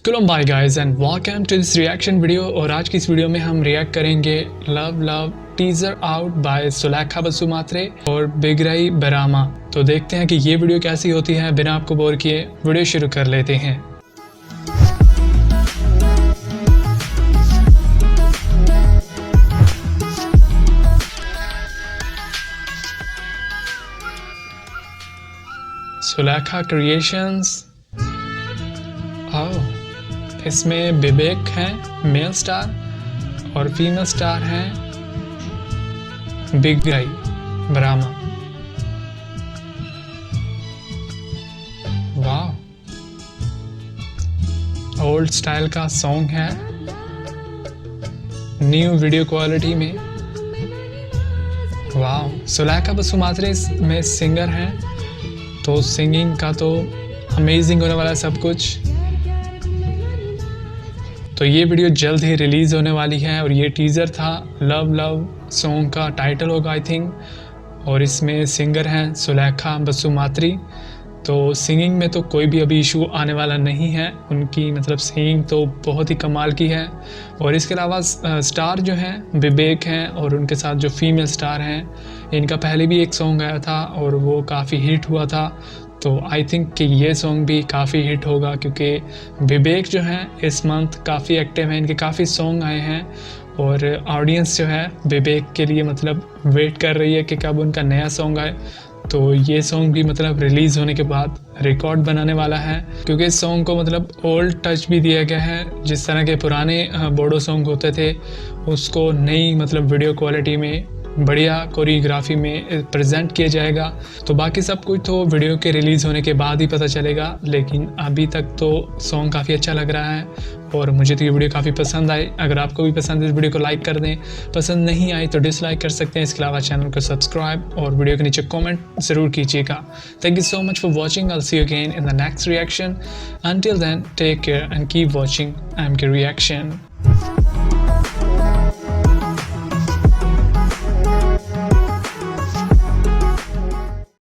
Goodbye guys and welcome to this reaction video। और आज की इस वीडियो में हम रिएक्ट करेंगे love love teaser out by Sulekha Basumatary और बिगराई बरामा। तो देखते हैं कि ये वीडियो कैसी होती है। बिना आपको बोर किए वीडियो शुरू कर लेते हैं। सुलेखा क्रिएशंस। इसमें विवेक हैं मेल स्टार और फीमेल स्टार हैं बिगराई बरामा। वाह, ओल्ड स्टाइल का सॉन्ग है, न्यू वीडियो क्वालिटी में। वाह, सुलेखा बसुमात्रे में सिंगर हैं तो सिंगिंग का तो अमेजिंग होने वाला है सब कुछ। तो ये वीडियो जल्द ही रिलीज़ होने वाली है और ये टीज़र था, लव लव सॉन्ग का टाइटल होगा आई थिंक। और इसमें सिंगर हैं सुलेखा बसुमात्री। तो सिंगिंग में तो कोई भी अभी इशू आने वाला नहीं है, उनकी मतलब सिंगिंग तो बहुत ही कमाल की है। और इसके अलावा स्टार जो हैं विवेक हैं और उनके साथ जो फीमेल स्टार हैं, इनका पहले भी एक सॉन्ग आया था और वो काफ़ी हिट हुआ था। तो आई थिंक कि ये सॉन्ग भी काफ़ी हिट होगा क्योंकि विवेक जो हैं इस मंथ काफ़ी एक्टिव हैं, इनके काफ़ी सॉन्ग आए हैं और ऑडियंस जो है विवेक के लिए मतलब वेट कर रही है कि कब उनका नया सॉन्ग आए। तो ये सॉन्ग भी मतलब रिलीज़ होने के बाद रिकॉर्ड बनाने वाला है क्योंकि इस सॉन्ग को मतलब ओल्ड टच भी दिया गया है। जिस तरह के पुराने बोडो सॉन्ग होते थे उसको नई मतलब वीडियो क्वालिटी में बढ़िया कोरियोग्राफी में प्रेजेंट किया जाएगा। तो बाकी सब कुछ तो वीडियो के रिलीज़ होने के बाद ही पता चलेगा, लेकिन अभी तक तो सॉन्ग काफ़ी अच्छा लग रहा है और मुझे तो ये वीडियो काफ़ी पसंद आई। अगर आपको भी पसंद है इस वीडियो को लाइक कर दें, पसंद नहीं आई तो डिसलाइक कर सकते हैं। इसके अलावा चैनल को सब्सक्राइब और वीडियो के नीचे कॉमेंट ज़रूर कीजिएगा। Thank you so much for watching. I will see you again in the next reaction. Until then take care and keep watching M K reaction.